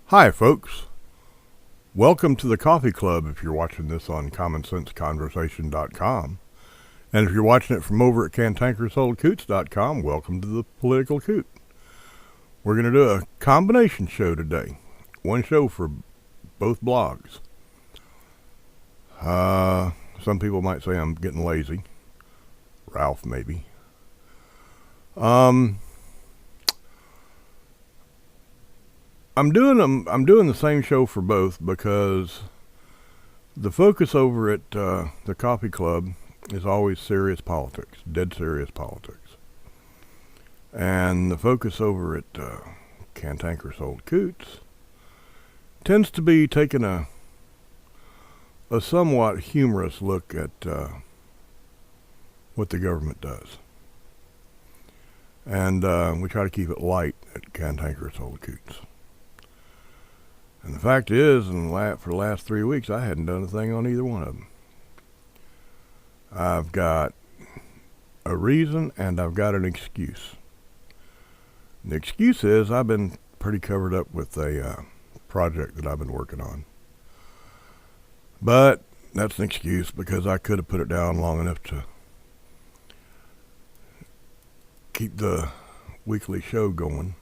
Hi, folks. Welcome to the Coffee Club if you're watching this on CommonSenseConversation.com. And if you're watching it from over at CantankerSoldCoots.com, welcome to the Political Coot. We're going to do a combination show today. One show for both blogs. Some people might say I'm getting lazy. Ralph, maybe. I'm doing the same show for both because the focus over at the Coffee Club is always serious politics, dead serious politics. And the focus over at Cantanker Sold Coots tends to be taking a somewhat humorous look at what the government does. And we try to keep it light at Cantanker Sold Coots. And the fact is, for the last 3 weeks, I hadn't done a thing on either one of them. I've got a reason and I've got an excuse. The excuse is I've been pretty covered up with a project that I've been working on. But that's an excuse because I could have put it down long enough to keep the weekly show going.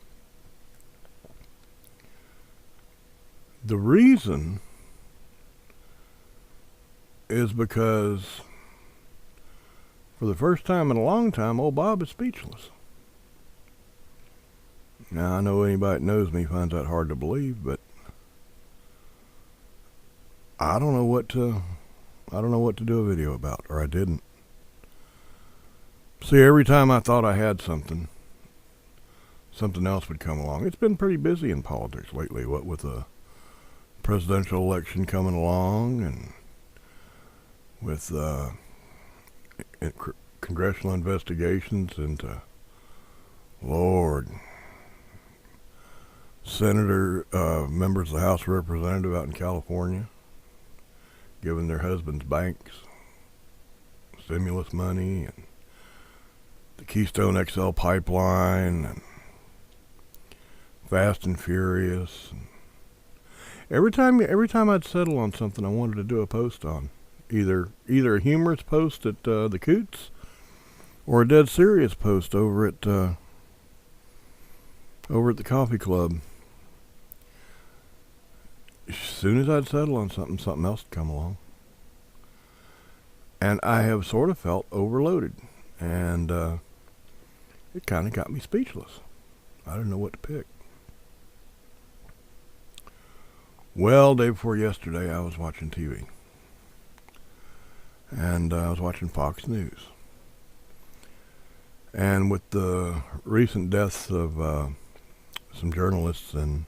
The reason is because for the first time in a long time, old Bob is speechless. Now, I know anybody that knows me finds that hard to believe, but I don't know what to do a video about, or I didn't. See, every time I thought I had something else would come along. It's been pretty busy in politics lately, what with the presidential election coming along and with congressional investigations into members of the House of Representatives out in California giving their husbands' banks stimulus money, and the Keystone XL pipeline, and Fast and Furious. And every time I'd settle on something I wanted to do a post on, either a humorous post at the Coots or a dead serious post over at the Coffee Club. As soon as I'd settle on something else would come along. And I have sort of felt overloaded. And it kind of got me speechless. I didn't know what to pick. Well, day before yesterday, I was watching TV. And I was watching Fox News. And with the recent deaths of some journalists in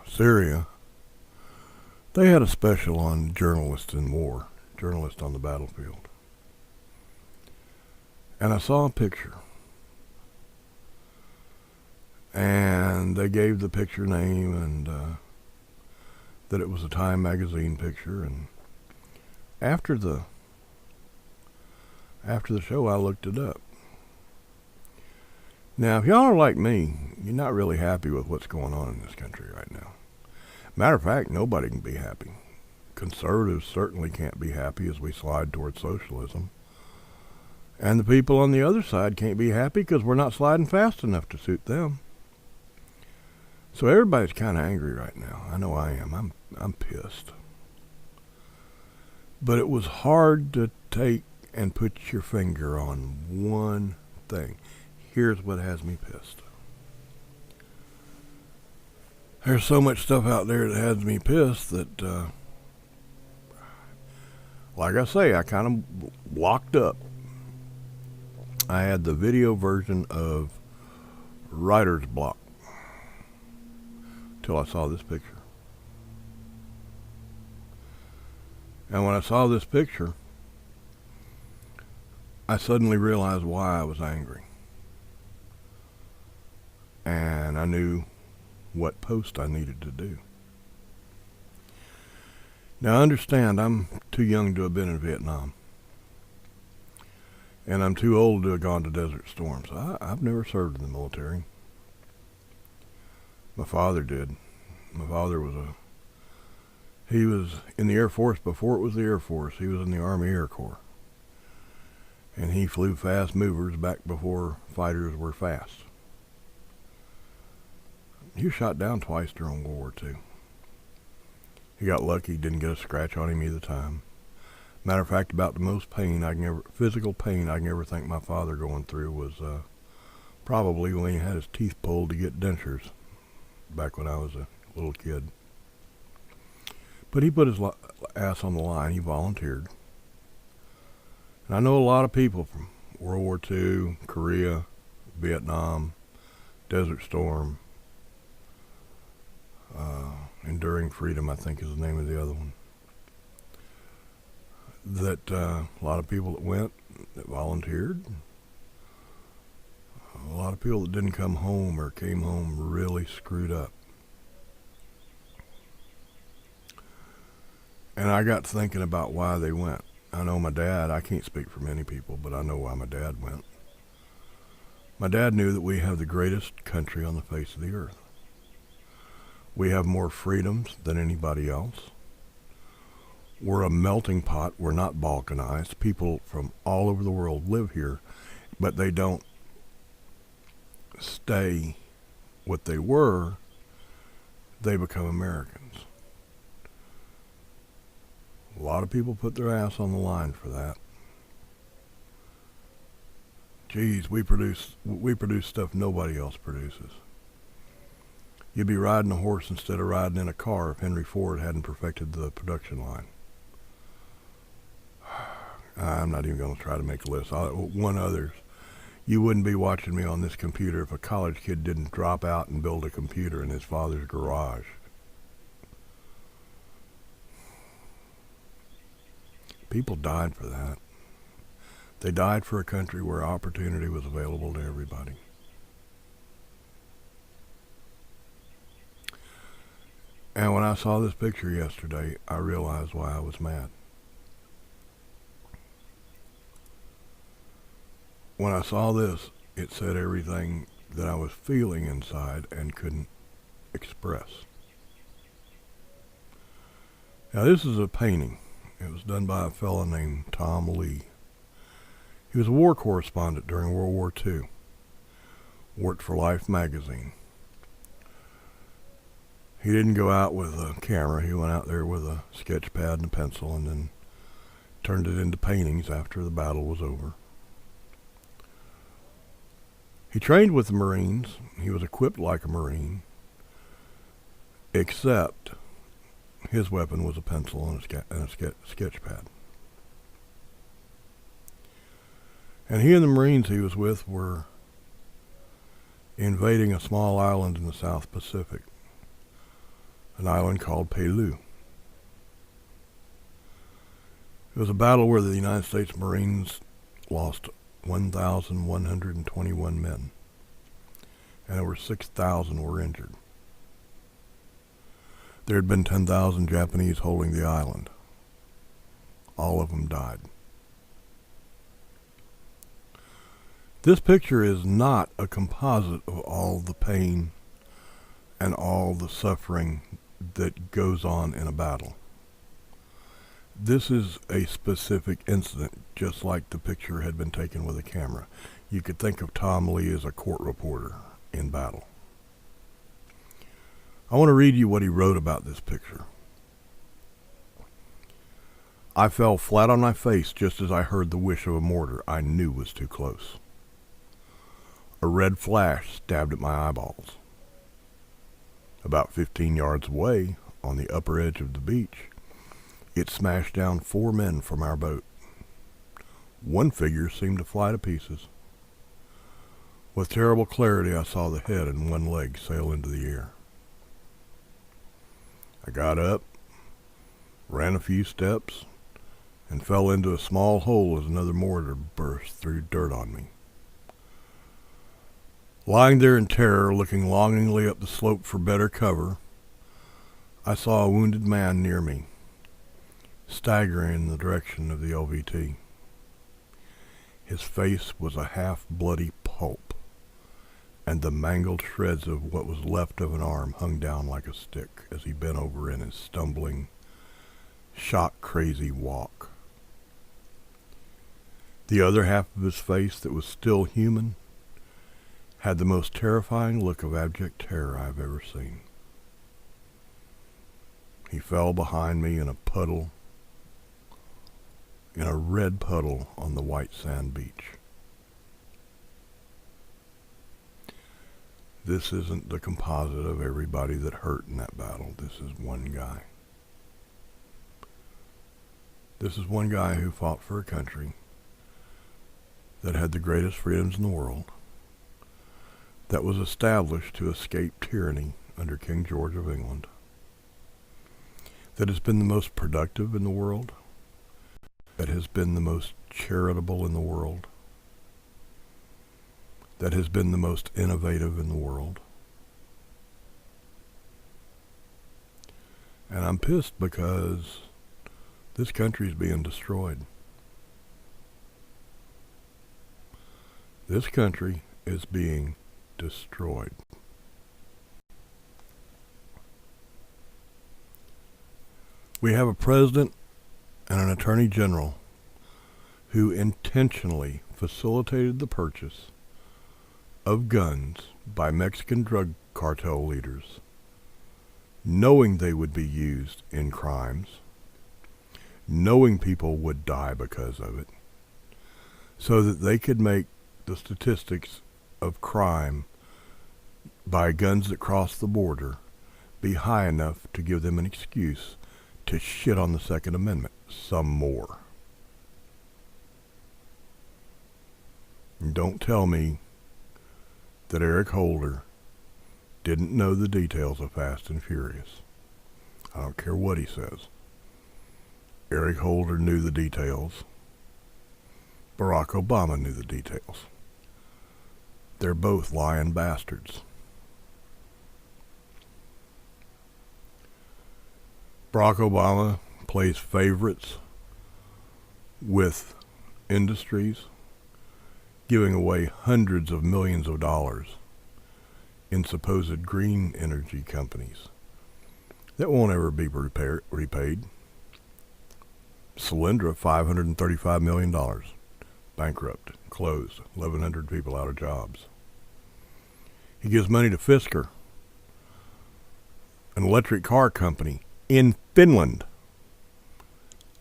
Syria, they had a special on journalists in war, journalists on the battlefield. And I saw a picture. And they gave the picture name and that it was a Time magazine picture. And after the show, I looked it up. Now, if y'all are like me, you're not really happy with what's going on in this country right now. Matter of fact, nobody can be happy. Conservatives certainly can't be happy as we slide towards socialism. And the people on the other side can't be happy because we're not sliding fast enough to suit them. So everybody's kind of angry right now. I know I am. I'm pissed. But it was hard to take and put your finger on one thing. Here's what has me pissed. There's so much stuff out there that has me pissed that, like I say, I kind of locked up. I had the video version of Writer's Block till I saw this picture. And when I saw this picture, I suddenly realized why I was angry. And I knew what post I needed to do. Now understand, I'm too young to have been in Vietnam. And I'm too old to have gone to Desert Storm. So I've never served in the military. My father did. My father he was in the Air Force before it was the Air Force. He was in the Army Air Corps. And he flew fast movers back before fighters were fast. He was shot down twice during World War II. He got lucky, didn't get a scratch on him either time. Matter of fact, about the most physical pain I can ever think my father going through was probably when he had his teeth pulled to get dentures back when I was a little kid. But he put his ass on the line. He volunteered. And I know a lot of people from World War II, Korea, Vietnam, Desert Storm, Enduring Freedom, I think is the name of the other one. That a lot of people that went, that volunteered. A lot of people that didn't come home or came home really screwed up. And I got thinking about why they went. I know my dad, I can't speak for many people, but I know why my dad went. My dad knew that we have the greatest country on the face of the earth. We have more freedoms than anybody else. We're a melting pot. We're not balkanized. People from all over the world live here, but they don't stay what they were. They become Americans. A lot of people put their ass on the line for that. Geez, we produce stuff nobody else produces. You'd be riding a horse instead of riding in a car if Henry Ford hadn't perfected the production line. I'm not even going to try to make a list. One others. You wouldn't be watching me on this computer if a college kid didn't drop out and build a computer in his father's garage. People died for that. They died for a country where opportunity was available to everybody. And when I saw this picture yesterday, I realized why I was mad. When I saw this, it said everything that I was feeling inside and couldn't express. Now this is a painting. It was done by a fellow named Tom Lee. He was a war correspondent during World War II. Worked for Life magazine. He didn't go out with a camera. He went out there with a sketch pad and a pencil and then turned it into paintings after the battle was over. He trained with the Marines. He was equipped like a Marine, except his weapon was a pencil and a sketch pad. And he and the Marines he was with were invading a small island in the South Pacific, an island called Peleliu. It was a battle where the United States Marines lost 1,121 men, and over 6,000 were injured. There had been 10,000 Japanese holding the island. All of them died. This picture is not a composite of all the pain and all the suffering that goes on in a battle. This is a specific incident, just like the picture had been taken with a camera. You could think of Tom Lee as a court reporter in battle. I want to read you what he wrote about this picture. I fell flat on my face just as I heard the whish of a mortar I knew was too close. A red flash stabbed at my eyeballs. About 15 yards away, on the upper edge of the beach, it smashed down 4 men from our boat. One figure seemed to fly to pieces. With terrible clarity, I saw the head and one leg sail into the air. I got up, ran a few steps, and fell into a small hole as another mortar burst through dirt on me. Lying there in terror, looking longingly up the slope for better cover, I saw a wounded man near me, staggering in the direction of the LVT. His face was a half-bloody pulp, and the mangled shreds of what was left of an arm hung down like a stick as he bent over in his stumbling, shock-crazy walk. The other half of his face that was still human had the most terrifying look of abject terror I've ever seen. He fell behind me in a red puddle on the white sand beach. This isn't the composite of everybody that hurt in that battle. This is one guy. This is one guy who fought for a country that had the greatest freedoms in the world, that was established to escape tyranny under King George of England, that has been the most productive in the world, that has been the most charitable in the world, that has been the most innovative in the world. And I'm pissed because this country is being destroyed. This country is being destroyed. We have a president and an attorney general who intentionally facilitated the purchase of guns by Mexican drug cartel leaders, knowing they would be used in crimes, knowing people would die because of it, so that they could make the statistics of crime by guns that cross the border be high enough to give them an excuse to shit on the Second Amendment some more. And don't tell me that Eric Holder didn't know the details of Fast and Furious. I don't care what he says. Eric Holder knew the details. Barack Obama knew the details. They're both lying bastards. Barack Obama plays favorites with industries, giving away hundreds of millions of dollars in supposed green energy companies that won't ever be repaid. Solyndra, $535 million, bankrupt, closed, 1,100 people out of jobs. He gives money to Fisker, an electric car company in Finland.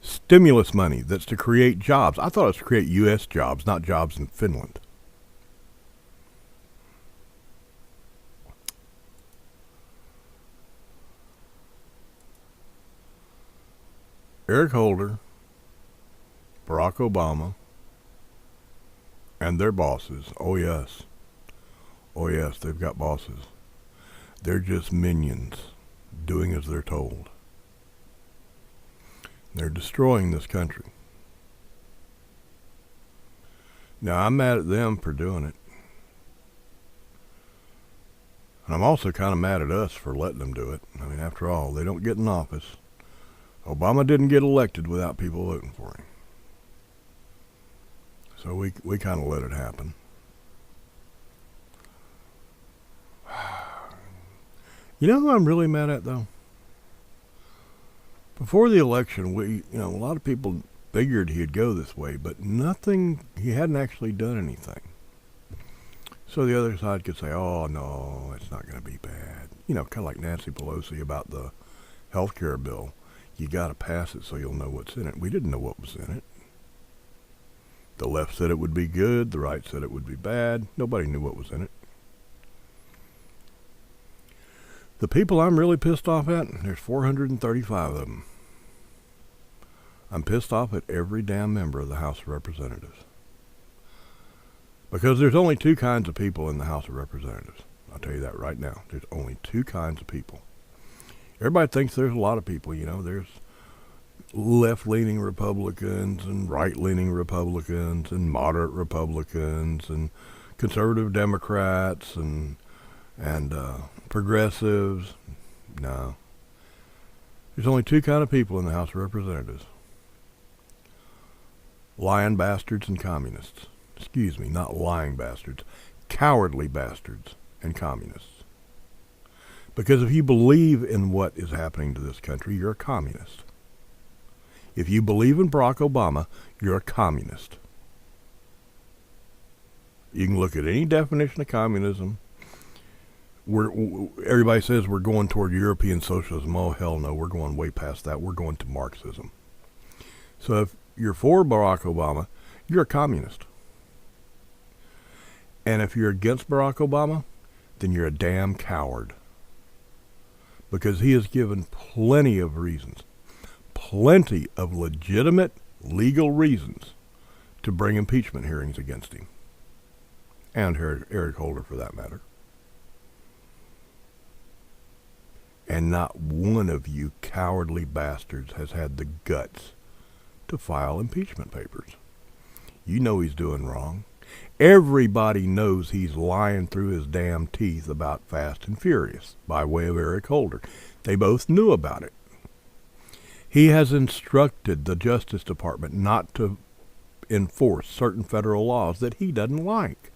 Stimulus money that's to create jobs. I thought it was to create U.S. jobs, not jobs in Finland. Eric Holder, Barack Obama, and their bosses. Oh yes, they've got bosses. They're just minions, doing as they're told. They're destroying this country. Now, I'm mad at them for doing it. And I'm also kind of mad at us for letting them do it. I mean, after all, they don't get in office. Obama didn't get elected without people voting for him. So we kind of let it happen. You know who I'm really mad at, though? Before the election, a lot of people figured he'd go this way, but he hadn't actually done anything. So the other side could say, oh, no, it's not going to be bad. Kind of like Nancy Pelosi about the health care bill. You got to pass it so you'll know what's in it. We didn't know what was in it. The left said it would be good. The right said it would be bad. Nobody knew what was in it. The people I'm really pissed off at, there's 435 of them. I'm pissed off at every damn member of the House of Representatives. Because there's only two kinds of people in the House of Representatives. I'll tell you that right now. There's only two kinds of people. Everybody thinks there's a lot of people, there's left-leaning Republicans and right-leaning Republicans and moderate Republicans and conservative Democrats and progressives. No. There's only two kind of people in the House of Representatives. Lying bastards and communists. Excuse me, not lying bastards. Cowardly bastards and communists. Because if you believe in what is happening to this country, you're a communist. If you believe in Barack Obama, you're a communist. You can look at any definition of communism. Everybody says we're going toward European socialism. Oh, hell no, we're going way past that. We're going to Marxism. So if you're for Barack Obama, you're a communist. And if you're against Barack Obama, then you're a damn coward. Because he has given plenty of reasons, plenty of legitimate legal reasons to bring impeachment hearings against him. And Eric Holder, for that matter. And not one of you cowardly bastards has had the guts to file impeachment papers. You know he's doing wrong. Everybody knows he's lying through his damn teeth about Fast and Furious by way of Eric Holder. They both knew about it. He has instructed the Justice Department not to enforce certain federal laws that he doesn't like.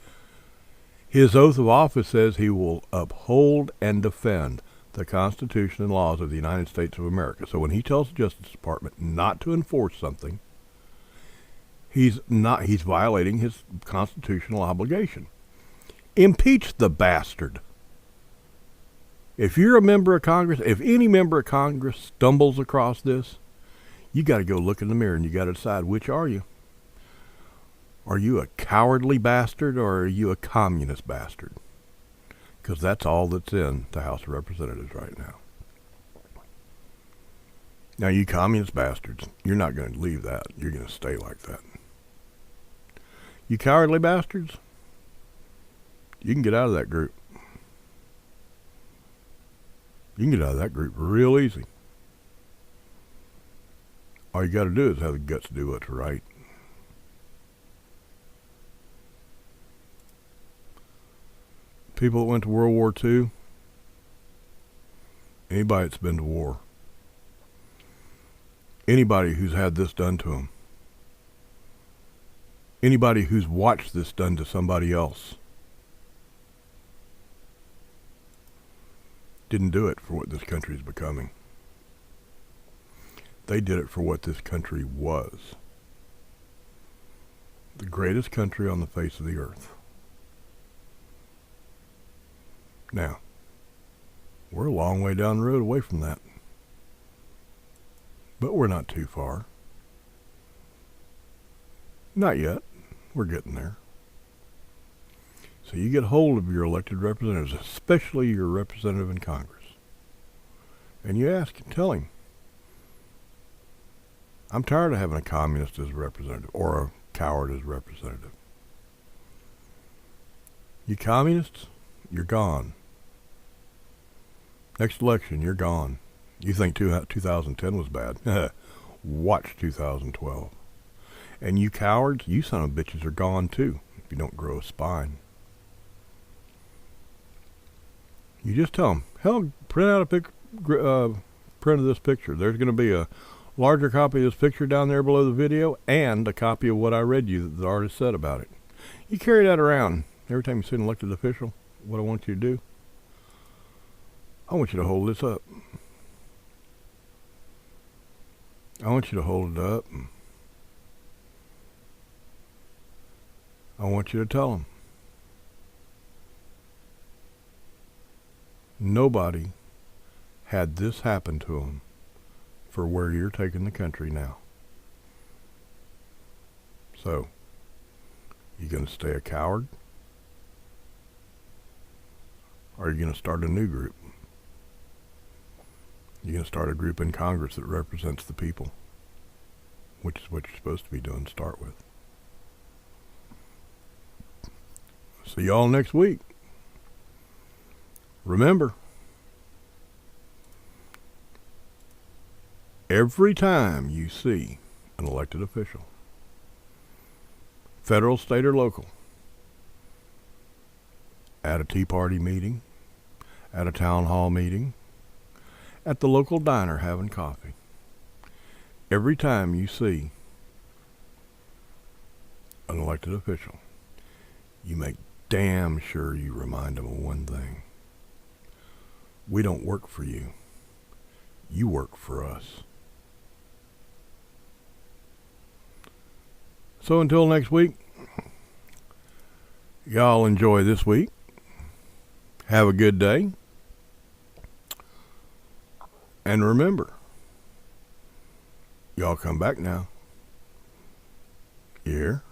His oath of office says he will uphold and defend the Constitution and laws of the United States of America. So when he tells the Justice Department not to enforce something, he's violating his constitutional obligation. Impeach the bastard. If you're a member of Congress, if any member of Congress stumbles across this, you got to go look in the mirror and you got to decide, which are you? Are you a cowardly bastard or are you a communist bastard? Because that's all that's in the House of Representatives right now. Now, you communist bastards, you're not going to leave that. You're going to stay like that. You cowardly bastards, you can get out of that group. You can get out of that group real easy. All you got to do is have the guts to do what's right. People that went to World War II, anybody that's been to war, anybody who's had this done to them, anybody who's watched this done to somebody else, didn't do it for what this country is becoming. They did it for what this country was. The greatest country on the face of the earth. Now, we're a long way down the road away from that. But we're not too far. Not yet. We're getting there. So you get hold of your elected representatives, especially your representative in Congress, and you ask him, tell him, I'm tired of having a communist as a representative or a coward as representative. You communists, you're gone. Next election, you're gone. You think 2010 was bad? Watch 2012. And you cowards, you son of bitches are gone too if you don't grow a spine. You just tell them, hell, print out a print of this picture. There's going to be a larger copy of this picture down there below the video and a copy of what I read you that the artist said about it. You carry that around every time you see an elected official. What I want you to do, I want you to hold this up. I want you to hold it up. I want you to tell them. Nobody had this happen to them for where you're taking the country now. So, you going to stay a coward? Or are you going to start a new group? You're going to start a group in Congress that represents the people, which is what you're supposed to be doing to start with. See y'all next week. Remember, every time you see an elected official, federal, state, or local, at a Tea Party meeting, at a town hall meeting, at the local diner having coffee, every time you see an elected official, you make damn sure you remind them of one thing. We don't work for you. You work for us. So until next week, y'all enjoy this week. Have a good day. And remember, y'all come back now. You hear?